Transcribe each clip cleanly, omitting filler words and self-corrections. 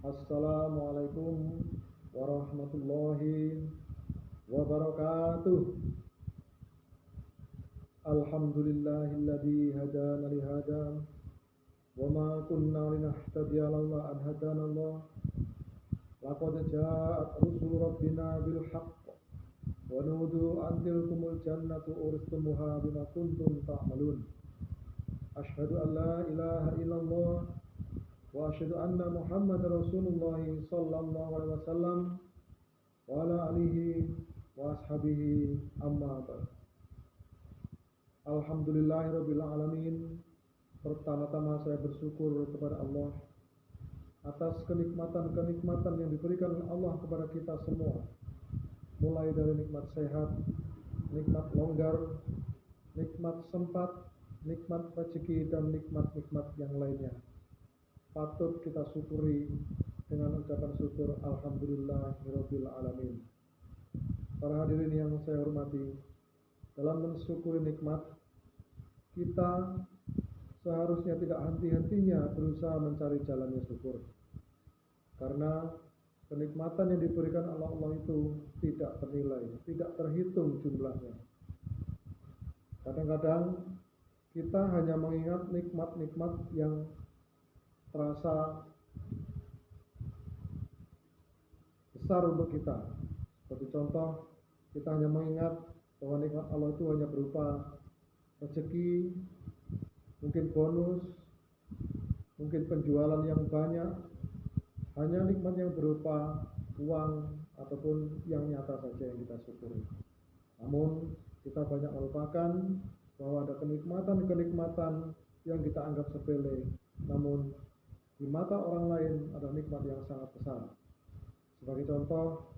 Assalamualaikum warahmatullahi wabarakatuh. Alhamdulillahilladzi hadana li hada wa ma kunna linahtadiya laula an hadana Allah. Laqad ja'at rusul rabbina bil haqq wa nudu an tilkumul jannatu uristumuha bima kuntum ta'malun. Asyhadu an la ilaha illallah wa asyhadu anna Muhammadar Rasulullah sallallahu alaihi wasallam wa ala alihi wa ashabihi amma ba'd. Alhamdulillahirabbil alamin. Pertama-tama saya bersyukur kepada Allah atas kenikmatan-kenikmatan yang diberikan oleh Allah kepada kita semua. Mulai dari nikmat sehat, nikmat longgar, nikmat sempat, nikmat rezeki dan nikmat-nikmat yang lainnya. Patut kita syukuri dengan ucapan syukur alhamdulillahirabbil alamin. Para hadirin yang saya hormati, dalam mensyukuri nikmat, kita seharusnya tidak henti-hentinya berusaha mencari jalannya syukur. Karena kenikmatan yang diberikan Allah itu tidak ternilai, tidak terhitung jumlahnya. Kadang-kadang kita hanya mengingat nikmat-nikmat yang terasa besar untuk kita. Seperti contoh, kita hanya mengingat bahwa nikmat Allah itu hanya berupa rezeki, mungkin bonus, mungkin penjualan yang banyak, hanya nikmat yang berupa uang ataupun yang nyata saja yang kita syukuri. Namun kita banyak melupakan bahwa ada kenikmatan-kenikmatan yang kita anggap sepele, namun di mata orang lain ada nikmat yang sangat besar. Sebagai contoh,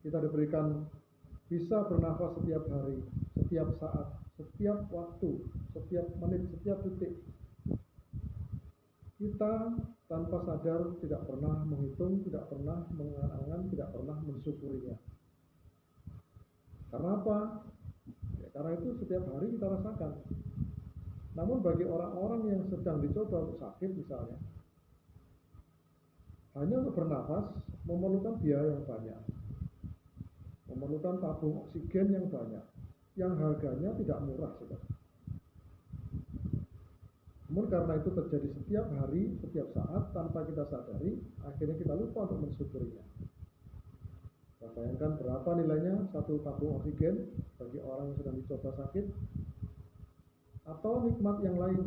kita diberikan bisa bernafas setiap hari, setiap saat, setiap waktu, setiap menit, setiap detik. Kita tanpa sadar tidak pernah menghitung, tidak pernah mengangan-angan, tidak pernah mensyukurinya. Karena apa? Ya, karena itu setiap hari kita rasakan. Namun bagi orang-orang yang sedang dicoba untuk sakit misalnya, hanya untuk bernafas memerlukan biaya yang banyak, memerlukan tabung oksigen yang banyak, yang harganya tidak murah saudara. Namun karena itu terjadi setiap hari, setiap saat tanpa kita sadari, akhirnya kita lupa untuk mensyukurinya. Kita bayangkan berapa nilainya satu tabung oksigen bagi orang yang sedang dicoba sakit, atau nikmat yang lain,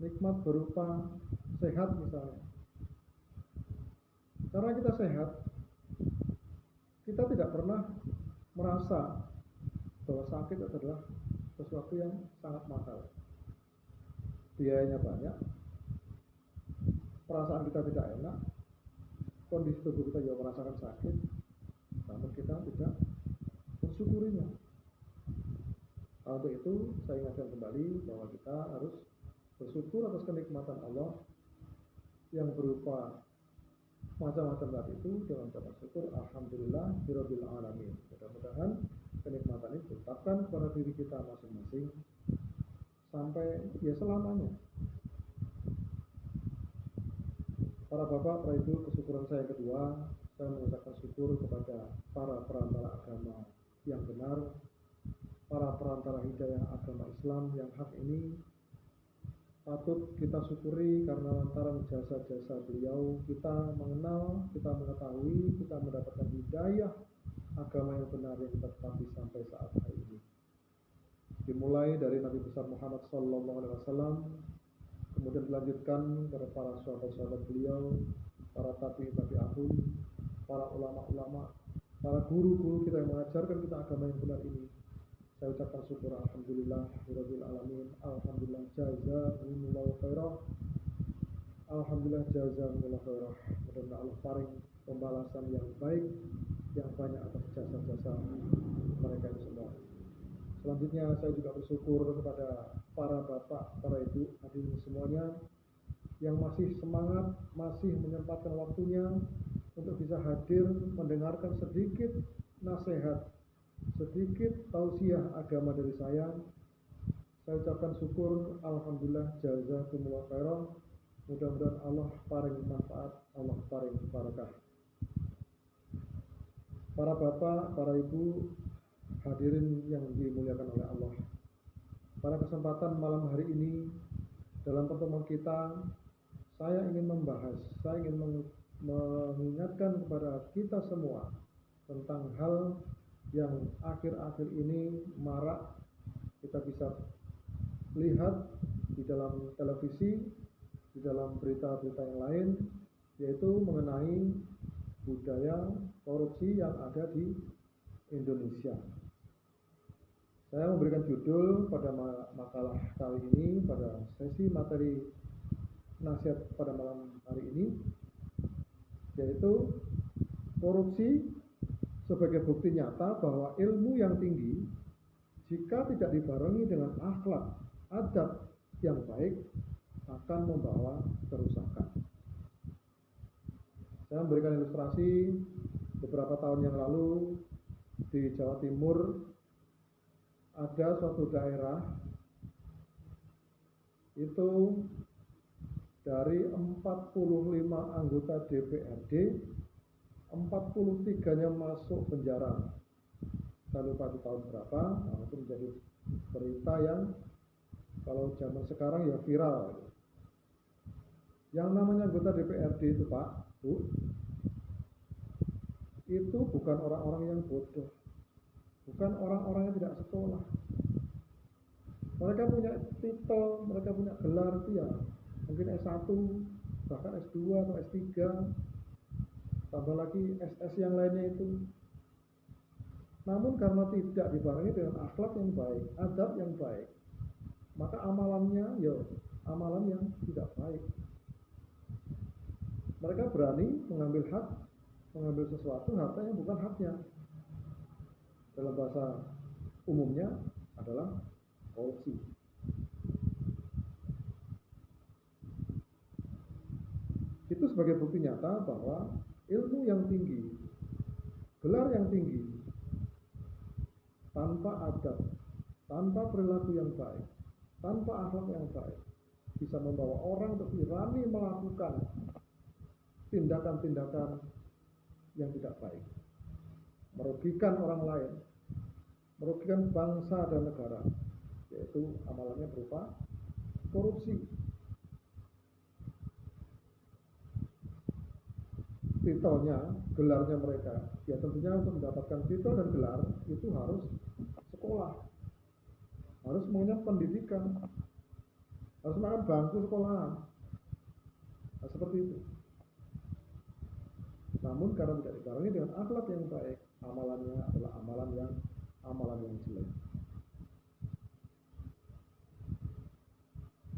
nikmat berupa sehat misalnya. Karena kita sehat, kita tidak pernah merasa bahwa sakit adalah sesuatu yang sangat mahal. Biayanya banyak, perasaan kita tidak enak, kondisi tubuh kita juga merasakan sakit, namun kita tidak mensyukurinya. Untuk itu saya ingatkan kembali bahwa kita harus bersyukur atas kenikmatan Allah yang berupa macam-macam tadi itu dengan ucapan syukur alhamdulillahirabbil alamin. Mudah-mudahan kenikmatan itu tetapkan kepada diri kita masing-masing sampai ya selamanya. Para bapak, para ibu, kesyukuran saya kedua, saya mengucapkan syukur kepada para perantara agama yang benar, para perantara hidayah agama Islam yang hak ini patut kita syukuri karena lantaran jasa-jasa beliau kita mengenal, kita mengetahui, kita mendapatkan hidayah agama yang benar yang kita tetapi sampai saat hari ini. Dimulai dari Nabi besar Muhammad sallallahu alaihi wasallam, kemudian dilanjutkan kepada para sahabat-sahabat beliau, para tabi'in, para ulama-ulama, para guru-guru kita yang mengajarkan kita agama yang benar ini. Saya ucapkan syukur alhamdulillahirabbil alamin. Alhamdulillah jazakumullahu khairah. Alhamdulillah jazakumullahu khairah. Mudah-mudahan Allah paring pembalasan yang baik, yang banyak atas jasa-jasa mereka itu semua. Selanjutnya saya juga bersyukur kepada para bapak, para ibu, hadirin semuanya yang masih semangat, masih menyempatkan waktunya untuk bisa hadir mendengarkan sedikit nasihat, sedikit tausiah agama dari saya. Saya ucapkan syukur alhamdulillah jazakumullah khairan. Mudah-mudahan Allah paring manfaat, Allah paring barakah. Para bapak, para ibu, hadirin yang dimuliakan oleh Allah. Pada kesempatan malam hari ini, dalam pertemuan kita, saya ingin mengingatkan kepada kita semua tentang hal yang akhir-akhir ini marak kita bisa lihat di dalam televisi, di dalam berita-berita yang lain, yaitu mengenai budaya korupsi yang ada di Indonesia. Saya memberikan judul pada makalah kali ini, pada sesi materi nasihat pada malam hari ini, yaitu korupsi sebagai bukti nyata bahwa ilmu yang tinggi jika tidak dibarengi dengan akhlak, adab yang baik akan membawa kerusakan. Saya memberikan ilustrasi beberapa tahun yang lalu di Jawa Timur ada suatu daerah itu dari 45 anggota DPRD, 43-nya masuk penjara. Saya lupa di tahun berapa, nah, itu menjadi berita yang kalau zaman sekarang ya viral. Yang namanya anggota DPRD itu Pak, Bu, itu bukan orang-orang yang bodoh, bukan orang-orang yang tidak sekolah. Mereka punya titel, mereka punya gelar itu ya mungkin S1, bahkan S2 atau S3, tambah lagi SS yang lainnya itu. Namun karena tidak dibarengi dengan akhlak yang baik, adab yang baik, maka amalannya ya amalan yang tidak baik. Mereka berani mengambil sesuatu harta yang bukan haknya. Dalam bahasa umumnya adalah korupsi. Itu sebagai bukti nyata bahwa ilmu yang tinggi, gelar yang tinggi, tanpa adab, tanpa perilaku yang baik, tanpa akhlak yang baik, bisa membawa orang untuk berani melakukan tindakan-tindakan yang tidak baik, merugikan orang lain, merugikan bangsa dan negara, yaitu amalannya berupa korupsi. Titelnya, gelarnya mereka, ya tentunya untuk mendapatkan titel dan gelar itu harus sekolah, harus mengenyam pendidikan, harus makan bangku sekolahan, nah, seperti itu. Namun karena tidak dibarengi dengan akhlak yang baik, amalannya adalah amalan yang jelek.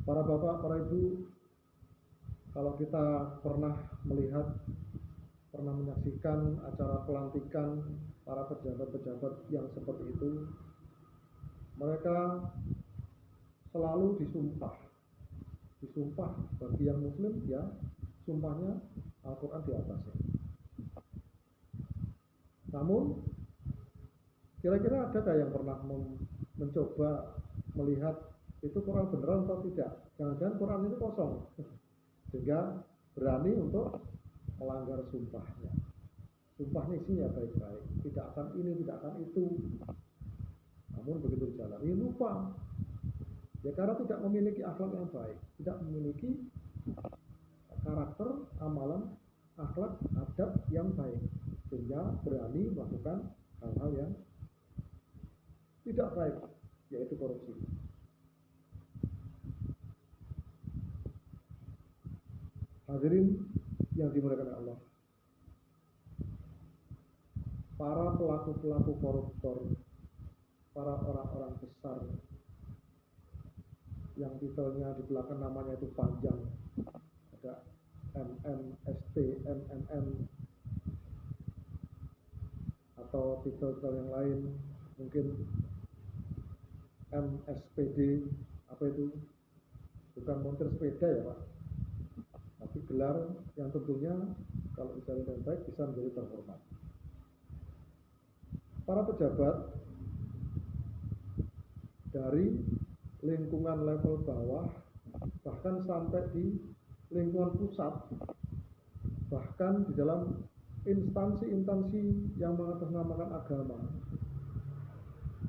Para bapak, para ibu, kalau kita pernah menyaksikan acara pelantikan para pejabat-pejabat yang seperti itu, mereka selalu disumpah bagi yang muslim ya sumpahnya Al-Quran di atasnya. Namun kira-kira adakah yang pernah mencoba melihat itu Quran beneran atau tidak? Jangan-jangan Quran itu kosong sehingga berani untuk melanggar sumpahnya. Sumpahnya isinya baik-baik, tidak akan ini, tidak akan itu. Namun begitu dijalani lupa. Ya karena tidak memiliki akhlak yang baik, tidak memiliki karakter, amalan, akhlak, adab yang baik, sehingga berani melakukan hal-hal yang tidak baik, yaitu korupsi. Hadirin yang dimuliakan Allah, para pelaku-pelaku koruptor, para orang-orang besar yang titelnya di belakang namanya itu panjang, ada MMST, MMM, atau titel-titel yang lain, mungkin MSPD, apa itu? Bukan montir sepeda ya Pak, tapi gelar yang tentunya kalau dicari dengan baik bisa menjadi terhormat. Para pejabat dari lingkungan level bawah bahkan sampai di lingkungan pusat, bahkan di dalam instansi-instansi yang mengatasnamakan agama,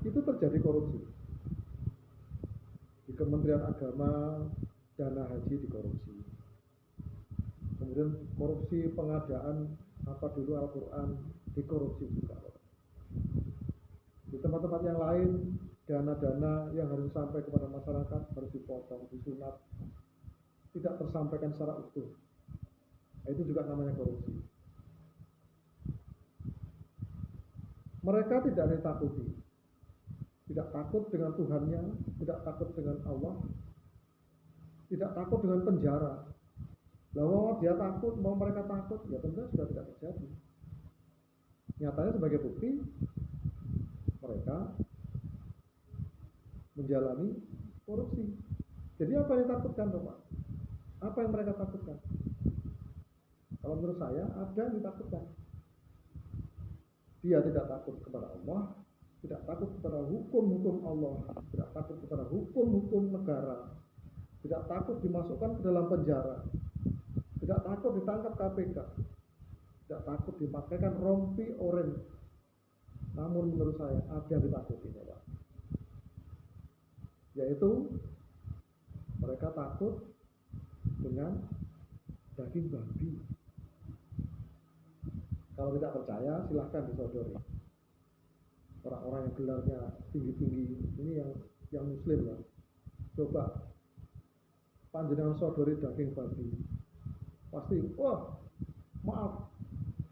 itu terjadi korupsi. Di Kementerian Agama, dana haji dikorupsi. Kemudian korupsi pengadaan apa dulu Al-Quran dikorupsi juga. Di tempat-tempat yang lain, dana-dana yang harus sampai kepada masyarakat harus dipotong, disunat, tidak tersampaikan secara utuh. Itu juga namanya korupsi. Mereka tidak ditakuti, tidak takut dengan Tuhannya, tidak takut dengan Allah, tidak takut dengan penjara. Bahwa dia takut, mau mereka takut, ya tentu sudah tidak terjadi. Nyatanya sebagai bukti, mereka menjalani korupsi. Jadi apa yang ditakutkan, Bapak? Apa yang mereka takutkan? Kalau menurut saya, ada yang ditakutkan. Dia tidak takut kepada Allah, tidak takut kepada hukum-hukum Allah, tidak takut kepada hukum-hukum negara, tidak takut dimasukkan ke dalam penjara, tidak takut ditangkap KPK, tidak takut dimakaikan rompi oranye. Namun menurut saya ada yang ditakuti, Bapak. Yaitu mereka takut dengan daging babi. Kalau tidak percaya, silahkan disodori. Orang-orang yang gelarnya tinggi-tinggi, ini yang muslim ya. Coba panjenengan sodori daging babi. Pasti, wah, maaf,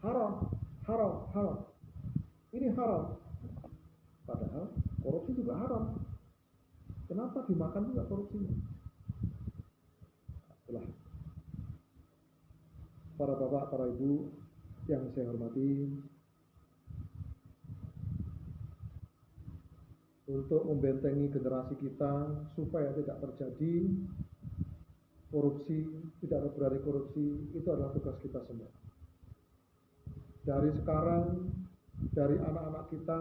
haram, haram, haram. Ini haram. Padahal korupsi juga haram. Kenapa dimakan juga korupsinya? Itulah. Para bapak, para ibu yang saya hormati, untuk membentengi generasi kita supaya tidak terjadi korupsi, tidak berani korupsi, itu adalah tugas kita semua. Dari sekarang, dari anak-anak kita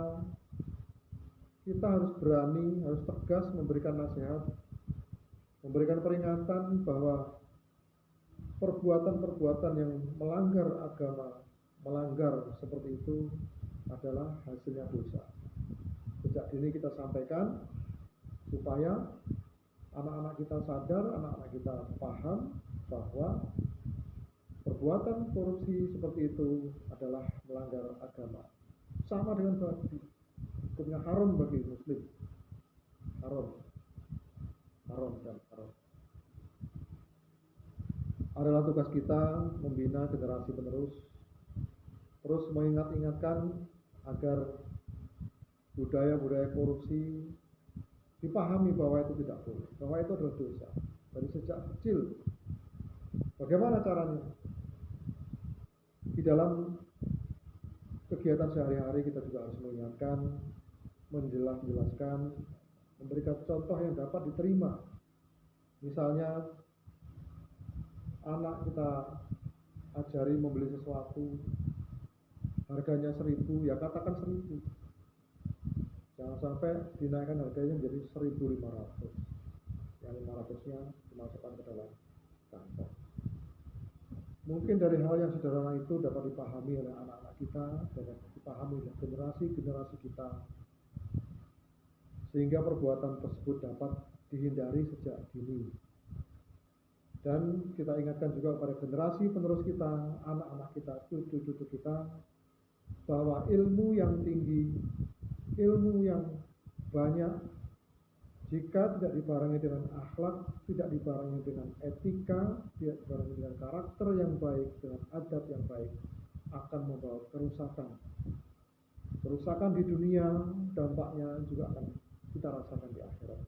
harus berani, harus tegas memberikan nasihat, memberikan peringatan bahwa perbuatan-perbuatan yang melanggar agama, melanggar seperti itu adalah hasilnya dosa. Sejak dini kita sampaikan supaya anak-anak kita sadar, anak-anak kita paham bahwa perbuatan korupsi seperti itu adalah melanggar agama. Sama dengan babi, hukumnya haram bagi muslim. Haram dan haram. Adalah tugas kita membina generasi penerus, terus mengingat-ingatkan agar budaya-budaya korupsi dipahami bahwa itu tidak boleh, bahwa itu adalah dosa. Dari sejak kecil, bagaimana caranya? Di dalam kegiatan sehari-hari kita juga harus mengingatkan, menjelaskan, memberikan contoh yang dapat diterima. Misalnya, anak kita ajari membeli sesuatu, harganya 1.000, ya katakan 1.000. Jangan sampai dinaikkan harganya menjadi 1.500. Yang 500-nya dimasukkan ke dalam kantong. Mungkin dari hal yang sederhana itu dapat dipahami oleh anak-anak kita, dapat dipahami oleh generasi-generasi kita, sehingga perbuatan tersebut dapat dihindari sejak dini. Dan kita ingatkan juga kepada generasi penerus kita, anak-anak kita, cucu-cucu kita, bahwa ilmu yang tinggi, ilmu yang banyak, jika tidak dibarengi dengan akhlak, tidak dibarengi dengan etika, tidak dibarengi dengan karakter yang baik, dengan adab yang baik, akan membawa kerusakan. Kerusakan di dunia, dampaknya juga akan kita rasakan di akhirat.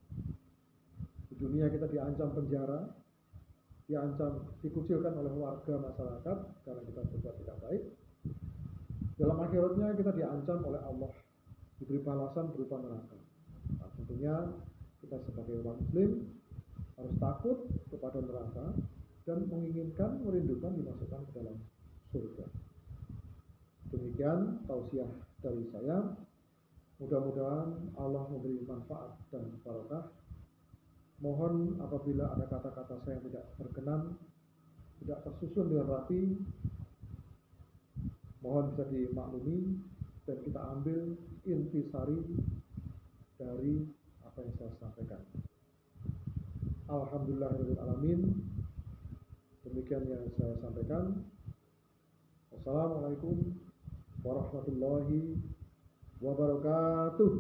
Di dunia kita diancam penjara, diancam dikucilkan oleh warga masyarakat karena kita berbuat tidak baik. Dalam akhiratnya kita diancam oleh Allah, diberi balasan berupa neraka. Nah, tentunya kita sebagai umat muslim harus takut kepada neraka dan menginginkan, merindukan dimasukkan ke dalam surga. Demikian tausiah dari saya. Mudah-mudahan Allah memberi manfaat dan barokah. Mohon apabila ada kata-kata saya yang tidak berkenan, tidak tersusun dengan rapi, mohon bisa dimaklumi dan kita ambil intisari dari apa yang saya sampaikan. Alhamdulillahirrahmanirrahim. Demikian yang saya sampaikan. Wassalamualaikum warahmatullahi wabarakatuh.